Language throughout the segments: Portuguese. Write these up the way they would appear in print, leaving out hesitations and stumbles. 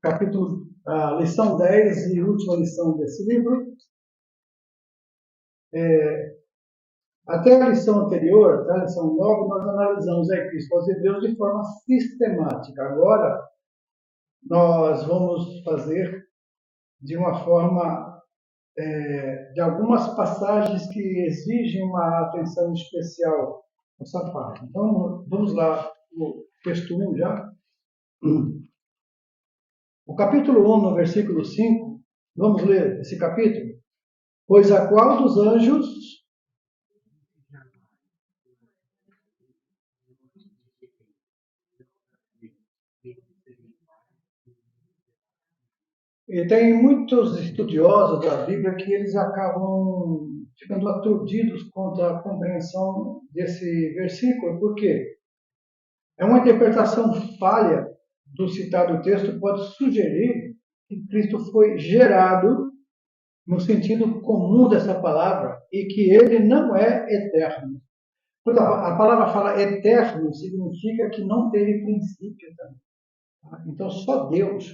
a lição 10 e última lição desse livro. Até a lição anterior, até a lição 9, nós analisamos a Epístola aos Hebreus de forma sistemática. Agora, nós vamos fazer de uma forma, de algumas passagens que exigem uma atenção especial nessa parte. Então, vamos lá, o texto 1 já. O capítulo 1, no versículo 5, vamos ler esse capítulo. Pois a qual dos anjos e tem muitos estudiosos da Bíblia que eles acabam ficando aturdidos quanto à compreensão desse versículo, porque é uma interpretação falha do citado texto, pode sugerir que Cristo foi gerado no sentido comum dessa palavra e que ele não é eterno. Quando a palavra fala eterno, significa que não teve princípio também. Então, só Deus,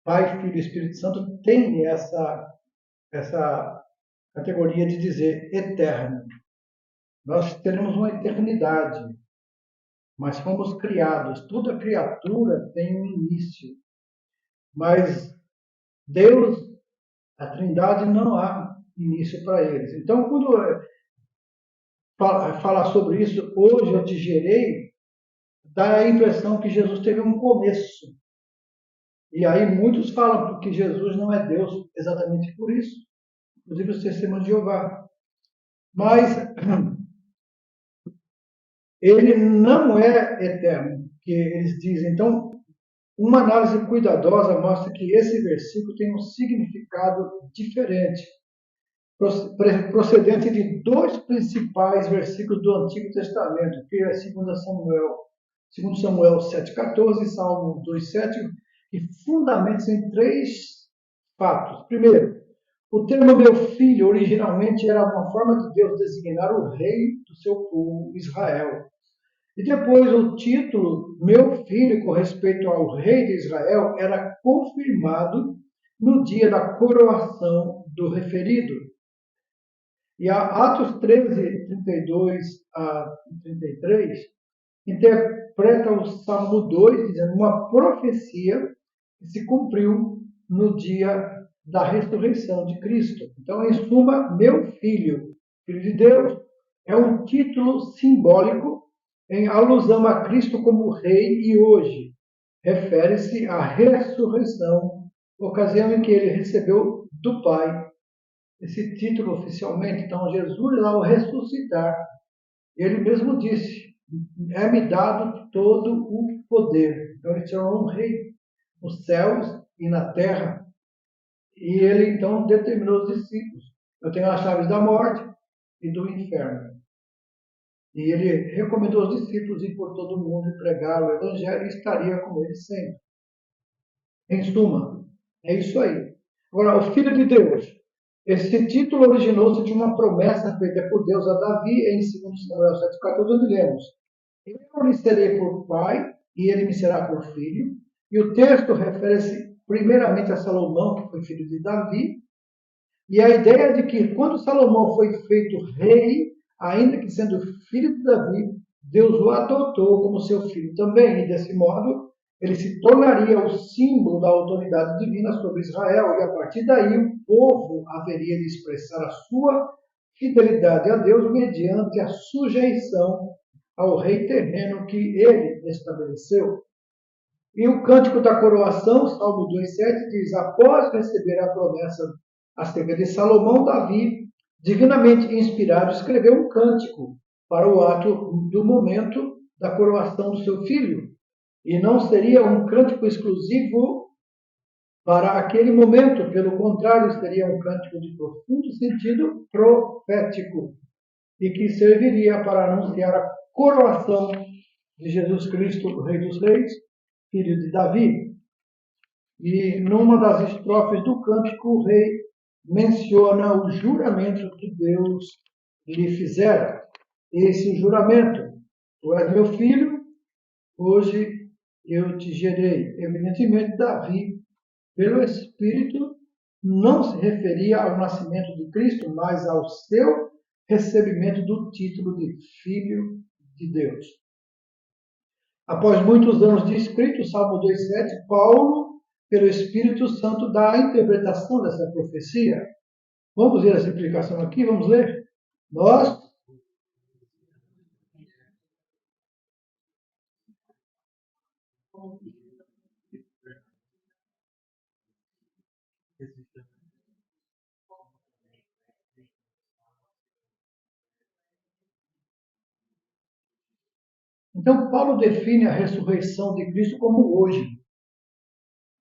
Pai, Filho e Espírito Santo, tem essa categoria de dizer eterno. Nós teremos uma eternidade, mas fomos criados. Toda criatura tem um início. Mas Deus, a Trindade, não há início para eles. Então, quando falar sobre isso, hoje eu te gerei, dá a impressão que Jesus teve um começo. E aí muitos falam que Jesus não é Deus exatamente por isso. Inclusive os testemunhos de Jeová. Mas ele não é eterno, que eles dizem. Então, uma análise cuidadosa mostra que esse versículo tem um significado diferente, procedente de dois principais versículos do Antigo Testamento, que é 2 Samuel 7,14 e Salmo 2,7, que fundamentam em três fatos. Primeiro, o termo meu filho originalmente era uma forma de Deus designar o rei do seu povo, Israel. E depois o título meu filho com respeito ao rei de Israel era confirmado no dia da coroação do referido. E a Atos 13, 32 a 33 interpreta o Salmo 2 dizendo uma profecia que se cumpriu no dia da ressurreição de Cristo. Então, em suma, meu filho, filho de Deus, é um título simbólico em alusão a Cristo como rei e hoje refere-se à ressurreição, ocasião em que ele recebeu do Pai esse título oficialmente. Então, Jesus, ao ressuscitar, ele mesmo disse, é-me dado todo o poder. Então, ele se tornou um rei nos céus e na terra. E ele, então, determinou os discípulos. Eu tenho as chaves da morte e do inferno. E ele recomendou aos discípulos ir por todo o mundo e pregar o evangelho e estaria com eles sempre. Em suma, é isso aí. Agora, o Filho de Deus. Esse título originou-se de uma promessa feita por Deus a Davi em 2 Samuel 7,14, onde lemos: eu lhe serei por pai e ele me será por filho. E o texto refere-se primeiramente a Salomão, que foi filho de Davi, e a ideia de que quando Salomão foi feito rei, ainda que sendo filho de Davi, Deus o adotou como seu filho também, e desse modo ele se tornaria o símbolo da autoridade divina sobre Israel, e a partir daí o povo haveria de expressar a sua fidelidade a Deus mediante a sujeição ao rei terreno que ele estabeleceu. E o cântico da coroação, Salmo 2,7, diz: após receber a promessa acerca de Salomão, Davi, divinamente inspirado, escreveu um cântico para o ato do momento da coroação do seu filho. E não seria um cântico exclusivo para aquele momento, pelo contrário, seria um cântico de profundo sentido profético e que serviria para anunciar a coroação de Jesus Cristo, o Rei dos Reis, filho de Davi. E numa das estrofes do cântico, o rei menciona o juramento que Deus lhe fizera. Esse juramento: tu és meu filho, hoje eu te gerei. Evidentemente, Davi, pelo Espírito, não se referia ao nascimento de Cristo, mas ao seu recebimento do título de Filho de Deus. Após muitos anos de escrito, Salmo 2,7, Paulo, pelo Espírito Santo, dá a interpretação dessa profecia. Vamos ver essa explicação aqui, vamos ler? Nós, então, Paulo define a ressurreição de Cristo como hoje.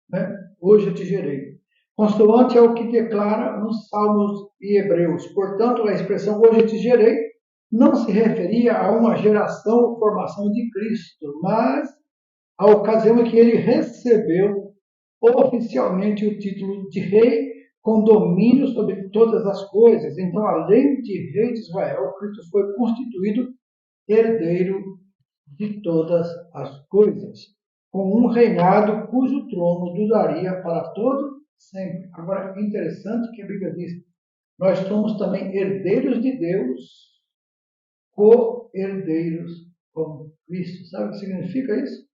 Né? Hoje eu te gerei. Consoante é o que declara nos Salmos e Hebreus. Portanto, a expressão hoje eu te gerei não se referia a uma geração ou formação de Cristo, mas à ocasião em que ele recebeu oficialmente o título de rei com domínio sobre todas as coisas. Então, além de rei de Israel, Cristo foi constituído herdeiro de todas as coisas, com um reinado cujo trono duraria para todo sempre. Agora, é interessante que a Bíblia diz, nós somos também herdeiros de Deus, co-herdeiros com Cristo. Sabe o que significa isso?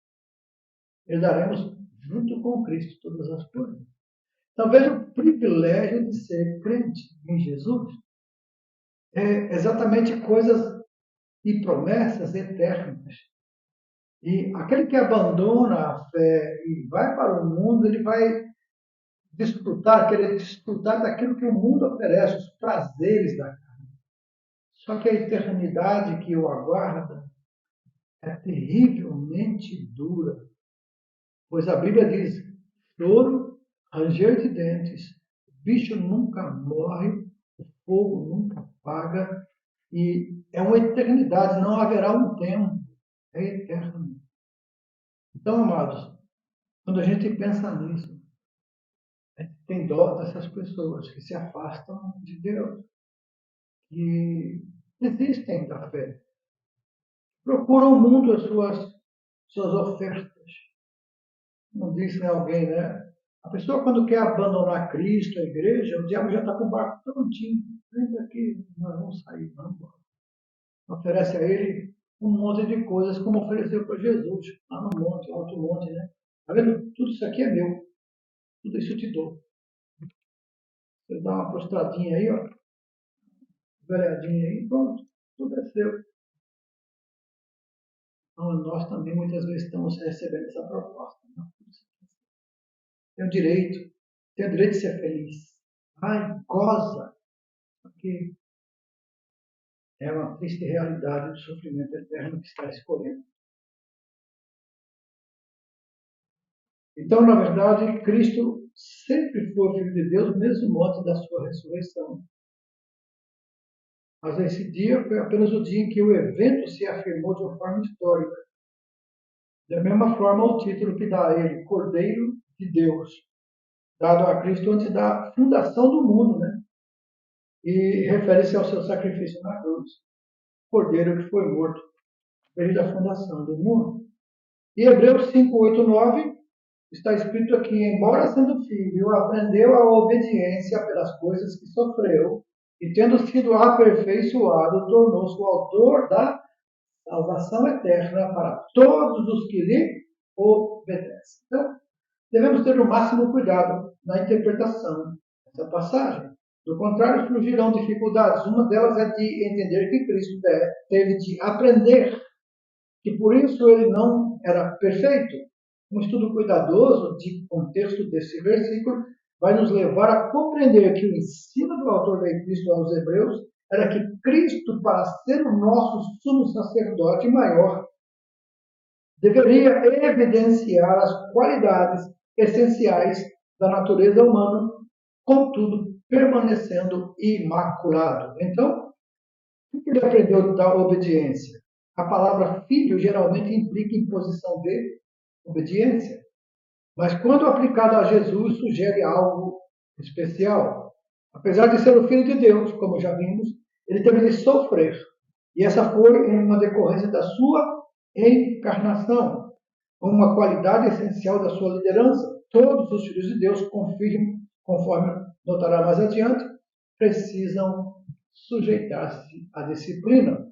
Herdaremos junto com Cristo todas as coisas. Talvez o privilégio de ser crente em Jesus é exatamente coisas e promessas eternas. E aquele que abandona a fé e vai para o mundo, ele vai querer desfrutar daquilo que o mundo oferece, os prazeres da carne. Só que a eternidade que o aguarda é terrivelmente dura. Pois a Bíblia diz, choro, ranger de dentes, o bicho nunca morre, o fogo nunca apaga, e é uma eternidade, não haverá um tempo, é eterno. Então, amados, quando a gente pensa nisso, a gente tem dó dessas pessoas que se afastam de Deus, que desistem da fé, procuram o mundo as suas ofertas. Não disse né, alguém, né? A pessoa, quando quer abandonar Cristo, a igreja, o diabo já está com o barco prontinho. Entra aqui, nós vamos sair, vamos embora. Oferece a ele um monte de coisas, como ofereceu para Jesus, lá no monte, alto monte, né? Está vendo? Tudo isso aqui é meu. Tudo isso eu te dou. Você dá uma prostradinha aí, ó, velhadinha aí, pronto. Tudo é seu. Então, nós também muitas vezes estamos recebendo essa proposta. Não? Tem o direito. Tem o direito de ser feliz. Ai, goza. Porque é uma triste realidade do sofrimento eterno que está escolhendo. Então, na verdade, Cristo sempre foi Filho de Deus, mesmo antes da sua ressurreição. Mas esse dia foi apenas o dia em que o evento se afirmou de uma forma histórica. Da mesma forma, o título que dá a ele, Cordeiro de Deus, dado a Cristo antes da fundação do mundo, né? E refere-se ao seu sacrifício na cruz. Cordeiro que foi morto desde a fundação do mundo. E Hebreus 5, 8, 9 está escrito aqui, embora sendo filho, aprendeu a obediência pelas coisas que sofreu, e tendo sido aperfeiçoado, tornou-se o autor da salvação eterna para todos os que lhe obedecem. Então, devemos ter o máximo cuidado na interpretação dessa passagem. Do contrário, surgirão dificuldades. Uma delas é de entender que Cristo teve de aprender, que por isso ele não era perfeito. Um estudo cuidadoso de contexto desse versículo vai nos levar a compreender que o ensino do autor da Epístola aos Hebreus era que Cristo, para ser o nosso sumo sacerdote maior, deveria evidenciar as qualidades essenciais da natureza humana, contudo, permanecendo imaculado. Então, o que ele aprendeu da obediência? A palavra filho geralmente implica imposição de obediência, mas quando aplicado a Jesus, sugere algo especial. Apesar de ser o Filho de Deus, como já vimos, ele teve de sofrer. E essa foi uma decorrência da sua encarnação. uma qualidade essencial da sua liderança. Todos os filhos de Deus, conforme notará mais adiante, precisam sujeitar-se à disciplina.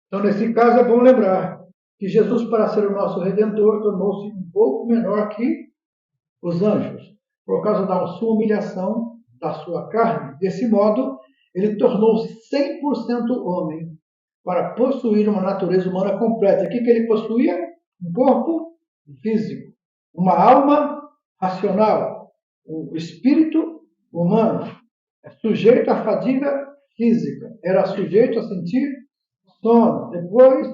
Então, nesse caso, é bom lembrar que Jesus, para ser o nosso Redentor, tornou-se um pouco menor que os anjos, por causa da sua humilhação da sua carne. Desse modo, ele tornou-se 100% homem, para possuir uma natureza humana completa. O que ele possuía? Um corpo físico, uma alma racional, um espírito humano, sujeito à fadiga física, era sujeito a sentir sono, depois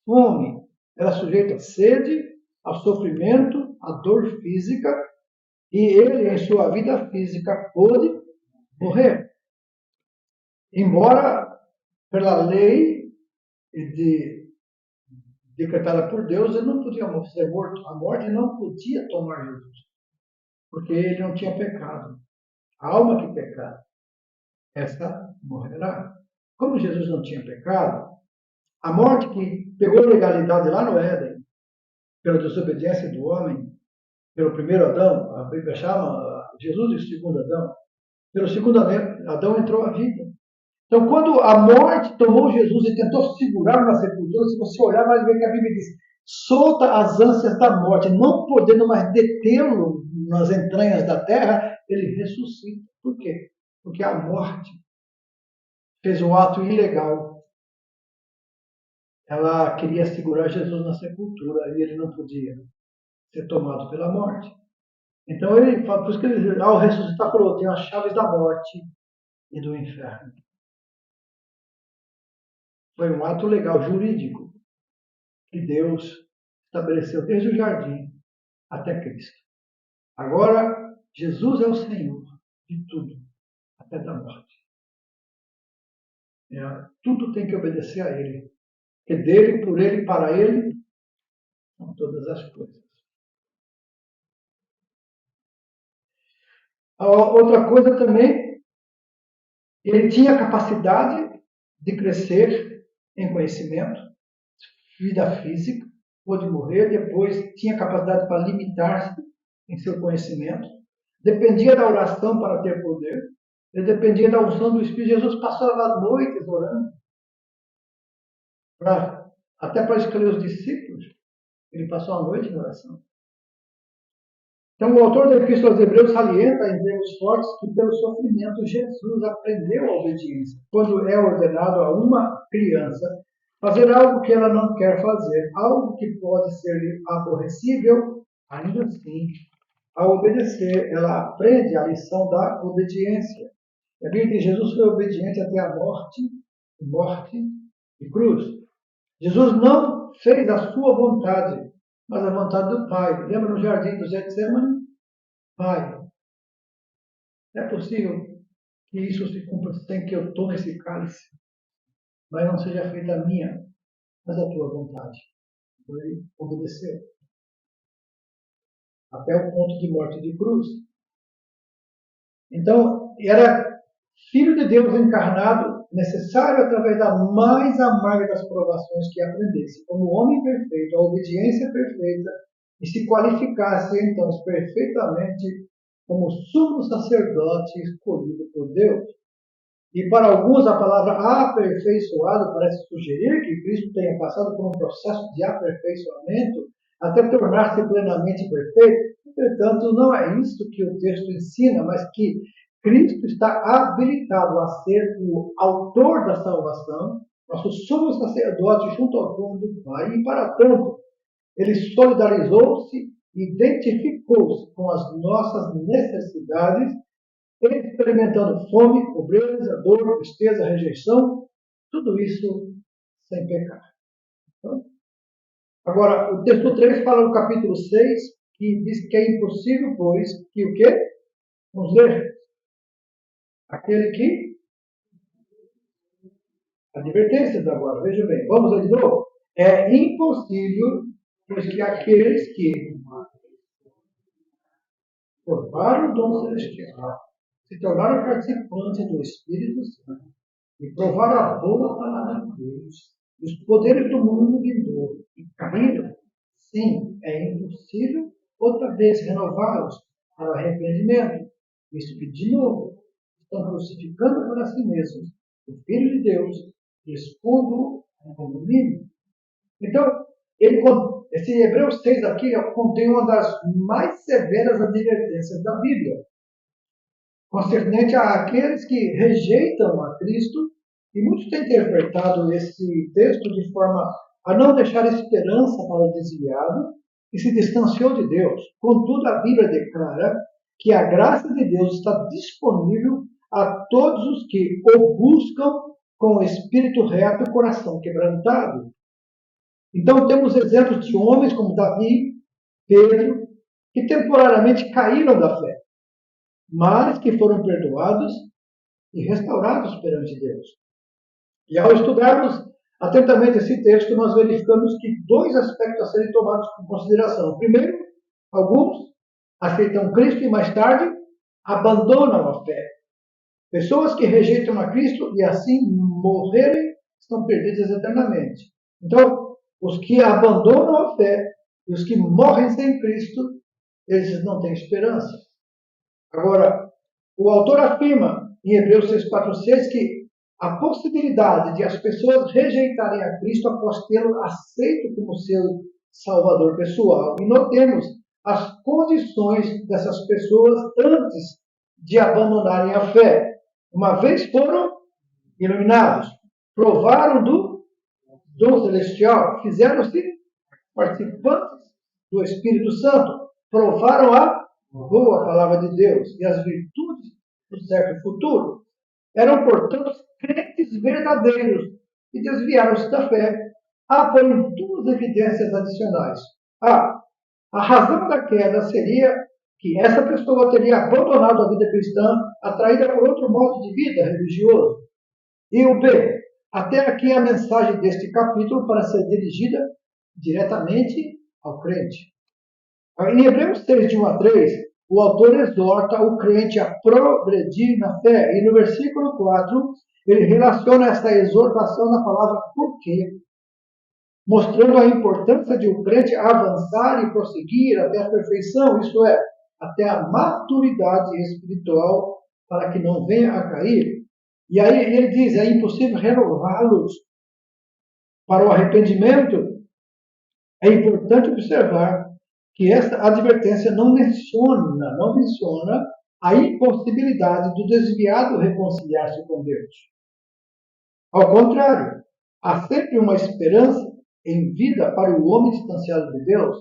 fome, era sujeito a sede, ao sofrimento, à dor física, e ele, em sua vida física, pôde morrer. Embora, pela lei decretada por Deus, ele não podia ser morto. A morte não podia tomar Jesus, porque ele não tinha pecado. A alma que pecar, essa morrerá. Como Jesus não tinha pecado, a morte que pegou legalidade lá no Éden, pela desobediência do homem, pelo primeiro Adão, a Bíblia chama Jesus de segundo Adão, pelo segundo Adão entrou a vida. Então, quando a morte tomou Jesus e tentou segurar na sepultura, se você olhar, vai ver que a Bíblia diz: solta as ânsias da morte, não podendo mais detê-lo nas entranhas da terra, ele ressuscita. Por quê? Porque a morte fez um ato ilegal. Ela queria segurar Jesus na sepultura e ele não podia ser tomado pela morte. Então, ele, por isso que ele, ao ressuscitar, falou: tem as chaves da morte e do inferno. Foi um ato legal, jurídico, que Deus estabeleceu desde o jardim até Cristo. Agora, Jesus é o Senhor de tudo, até da morte. Tudo tem que obedecer a Ele. Porque dele, por Ele, para Ele, são todas as coisas. A outra coisa também, ele tinha capacidade de crescer em conhecimento, vida física, pôde morrer, depois tinha capacidade para limitar-se em seu conhecimento, dependia da oração para ter poder, ele dependia da unção do Espírito. Jesus passava noites orando, até para escolher os discípulos, ele passou a noite em oração. Então, o autor da Epístola aos Hebreus salienta em termos fortes que, pelo sofrimento, Jesus aprendeu a obediência. Quando é ordenado a uma criança fazer algo que ela não quer fazer, algo que pode ser aborrecível, ainda assim, ao obedecer, ela aprende a lição da obediência. A Bíblia diz que Jesus foi obediente até a morte e cruz. Jesus não fez a sua vontade, mas a vontade do Pai. Lembra no jardim do Getsemane? Pai, é possível que isso se cumpra sem que eu tome esse cálice, mas não seja feita a minha, mas a tua vontade. Ele obedeceu. Até o ponto de morte de cruz. Então, era Filho de Deus encarnado, necessário através da mais amarga das provações que aprendesse, como homem perfeito, a obediência perfeita, e se qualificasse então perfeitamente como sumo sacerdote escolhido por Deus. E para alguns a palavra aperfeiçoado parece sugerir que Cristo tenha passado por um processo de aperfeiçoamento até tornar-se plenamente perfeito. Entretanto, não é isso que o texto ensina, mas que Cristo está habilitado a ser o autor da salvação, nosso sumo sacerdote junto ao trono do Pai, e para tanto, ele solidarizou-se, identificou-se com as nossas necessidades, experimentando fome, pobreza, dor, tristeza, rejeição, tudo isso sem pecar. Então, agora, o texto 3 fala no capítulo 6, que diz que é impossível, pois, que o quê? Vamos ler. Aquele que... Advertências agora, veja bem. Vamos ler de novo? É impossível, pois que aqueles que provaram o dom celestial, se tornaram participantes do Espírito Santo e provaram a boa palavra de Deus, os poderes do mundo vindouro, e caíram Assim, é impossível outra vez renová-los para o arrependimento, visto que, de novo, estão crucificando para si mesmos o Filho de Deus e expondo-o ao domínio. Então, esse Hebreus 6 aqui contém uma das mais severas advertências da Bíblia, concernente àqueles que rejeitam a Cristo, e muitos têm interpretado esse texto de forma a não deixar esperança para o desviado e se distanciou de Deus. Contudo, a Bíblia declara que a graça de Deus está disponível a todos os que o buscam com o espírito reto e o coração quebrantado. Então, temos exemplos de homens como Davi, Pedro, que temporariamente caíram da fé, mas que foram perdoados e restaurados perante Deus. E ao estudarmos atentamente esse texto, nós verificamos que dois aspectos a serem tomados em consideração. Primeiro, alguns aceitam Cristo e mais tarde abandonam a fé. Pessoas que rejeitam a Cristo e assim morrerem estão perdidas eternamente. Então, os que abandonam a fé e os que morrem sem Cristo, eles não têm esperança. Agora, o autor afirma em Hebreus 6,4,6 que a possibilidade de as pessoas rejeitarem a Cristo após tê-lo aceito como seu Salvador pessoal. E notemos as condições dessas pessoas antes de abandonarem a fé. Uma vez foram iluminados, provaram do dom celestial, fizeram-se participantes do Espírito Santo, provaram a boa palavra de Deus e as virtudes do certo futuro. Eram, portanto, crentes verdadeiros e desviaram-se da fé. Há, porém, duas evidências adicionais. A razão da queda seria que essa pessoa teria abandonado a vida cristã, atraída por outro modo de vida religioso. E o B, até aqui a mensagem deste capítulo para ser dirigida diretamente ao crente. Em Hebreus 6, de 1 a 3, o autor exorta o crente a progredir na fé. E no versículo 4, ele relaciona essa exortação na palavra porquê, mostrando a importância de o crente avançar e prosseguir até a perfeição, isto é, até a maturidade espiritual, para que não venha a cair. E aí ele diz, é impossível renová-los para o arrependimento. É importante observar que esta advertência não menciona a impossibilidade do desviado reconciliar-se com Deus. Ao contrário, há sempre uma esperança em vida para o homem distanciado de Deus.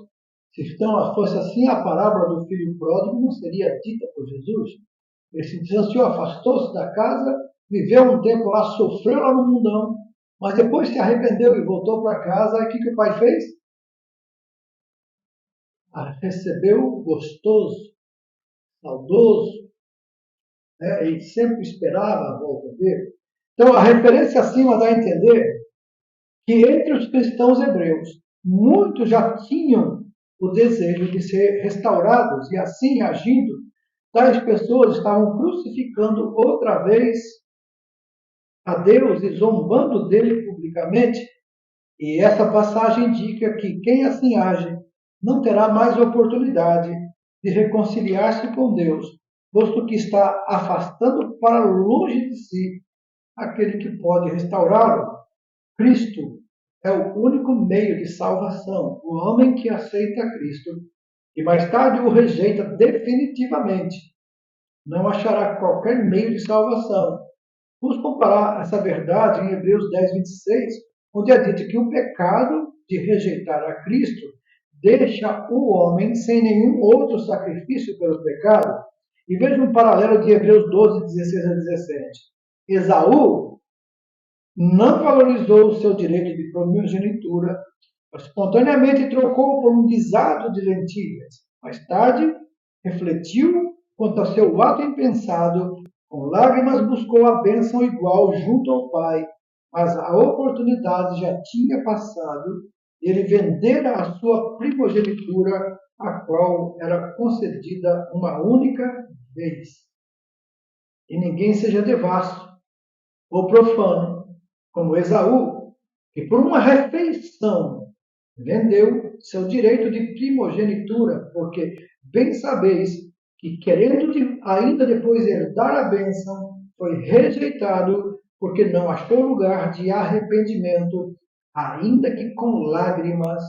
Se fosse assim, a parábola do filho pródigo não seria dita por Jesus. Ele se distanciou, afastou-se da casa, viveu um tempo lá, sofreu lá no mundão, mas depois se arrependeu e voltou para casa. E o que o pai fez? Recebeu gostoso, saudoso, né? E sempre esperava a volta dele. Então, a referência acima dá a entender que entre os cristãos hebreus, muitos já tinham o desejo de ser restaurados, e assim, agindo, tais pessoas estavam crucificando outra vez a Deus e zombando dele publicamente. E essa passagem indica que quem assim age não terá mais oportunidade de reconciliar-se com Deus, posto que está afastando para longe de si aquele que pode restaurá-lo. Cristo é o único meio de salvação. O homem que aceita Cristo e mais tarde o rejeita definitivamente não achará qualquer meio de salvação. Vamos comparar essa verdade em Hebreus 10, 26, onde é dito que o pecado de rejeitar a Cristo deixa o homem sem nenhum outro sacrifício pelo pecado. E veja um paralelo de Hebreus 12, 16 a 17. Esaú não valorizou o seu direito de primogenitura, espontaneamente trocou por um guisado de lentilhas. Mais tarde, refletiu quanto ao seu ato impensado, com lágrimas buscou a bênção igual junto ao Pai, mas a oportunidade já tinha passado e ele vendera a sua primogenitura, a qual era concedida uma única vez. E ninguém seja devasso ou profano, como Esaú, que por uma refeição vendeu seu direito de primogenitura, porque bem sabeis que, querendo ainda depois herdar a bênção, foi rejeitado, porque não achou lugar de arrependimento, ainda que com lágrimas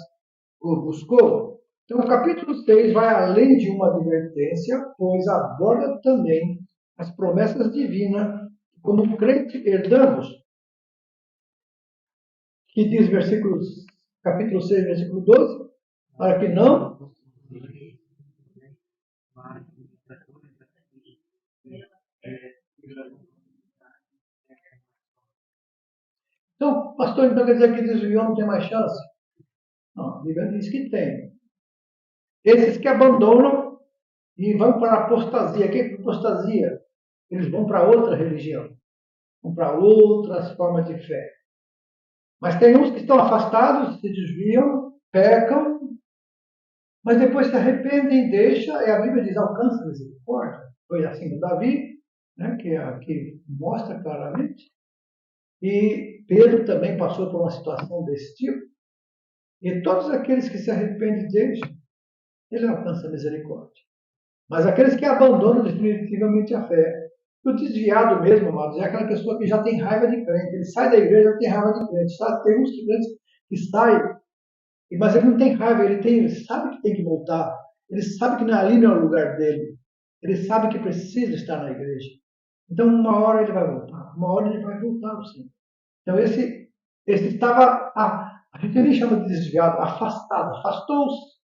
o buscou. Então, o capítulo 6 vai além de uma advertência, pois aborda também as promessas divinas, como crente herdamos, que diz capítulo 6, versículo 12, para que não Então, pastor, então quer dizer que desviou não tem mais chance? Não, a Bíblia diz que tem. Esses que abandonam e vão para a apostasia. O que é apostasia? Eles vão para outra religião, vão para outras formas de fé. Mas tem uns que estão afastados, se desviam, pecam, mas depois se arrependem e deixam, e a Bíblia diz, alcança a misericórdia. Foi assim com Davi, né, que mostra claramente. E Pedro também passou por uma situação desse tipo. E todos aqueles que se arrependem e deixam, ele alcança a misericórdia. Mas aqueles que abandonam definitivamente a fé, o desviado mesmo, amados, é aquela pessoa que já tem raiva de crente. Ele sai da igreja e tem raiva de crente. Sabe? Tem uns crentes que saem, mas ele não tem raiva, ele sabe que tem que voltar. Ele sabe que ali não é o lugar dele. Ele sabe que precisa estar na igreja. Então, uma hora ele vai voltar. Uma hora ele vai voltar, sim. Então, esse estava, a gente nem chama de desviado, afastado, afastou-se,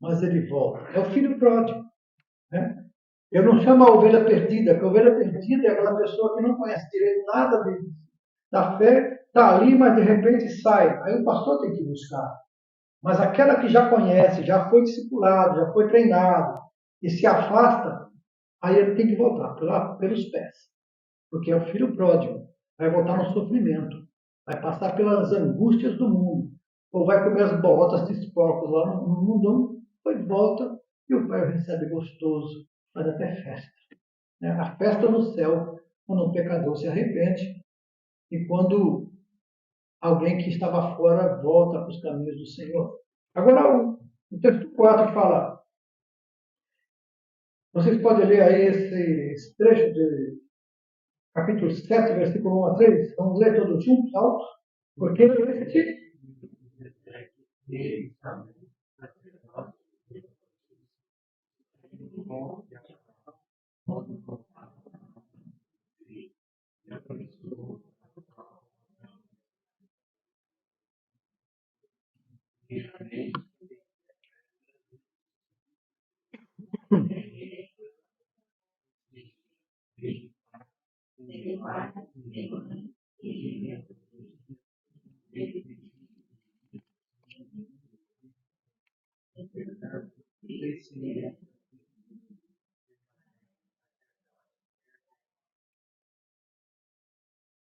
mas ele volta. É o filho pródigo. Né? Eu não chamo a ovelha perdida, porque a ovelha perdida é aquela pessoa que não conhece direito nada da fé, está ali, mas de repente sai. Aí o pastor tem que buscar. Mas aquela que já conhece, já foi discipulado, já foi treinado, e se afasta, aí ele tem que voltar pelos pés. Porque é o filho pródigo. Vai voltar no sofrimento. Vai passar pelas angústias do mundo. Ou vai comer as bolotas de porcos lá no mundão, depois volta e o pai o recebe gostoso, faz até festa. Né? A festa no céu, quando um pecador se arrepende e quando alguém que estava fora volta para os caminhos do Senhor. Agora, o texto 4 fala, vocês podem ler aí esse trecho de capítulo 7, versículo 1 a 3. Vamos ler todos juntos, alto? Porque este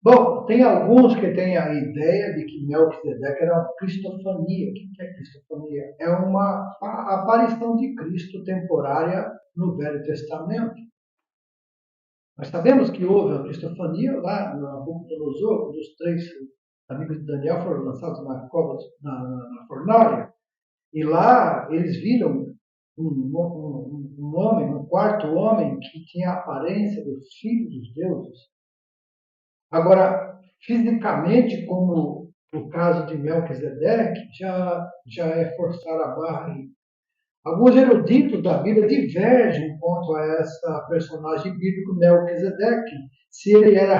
Bom, tem alguns que têm a ideia de que Melquisedeque era uma cristofania. O que é cristofania? É uma aparição de Cristo temporária no Velho Testamento. Nós sabemos que houve a cristofania lá no Nabucodonosor, quando os 3 amigos de Daniel foram lançados na cova, na fornalha, e lá eles viram um homem, um quarto homem, que tinha a aparência do filho dos deuses. Agora, fisicamente, como no caso de Melquisedeque, já é forçar a barra. Alguns eruditos da Bíblia divergem quanto a essa personagem bíblico Melquisedeque, se ele era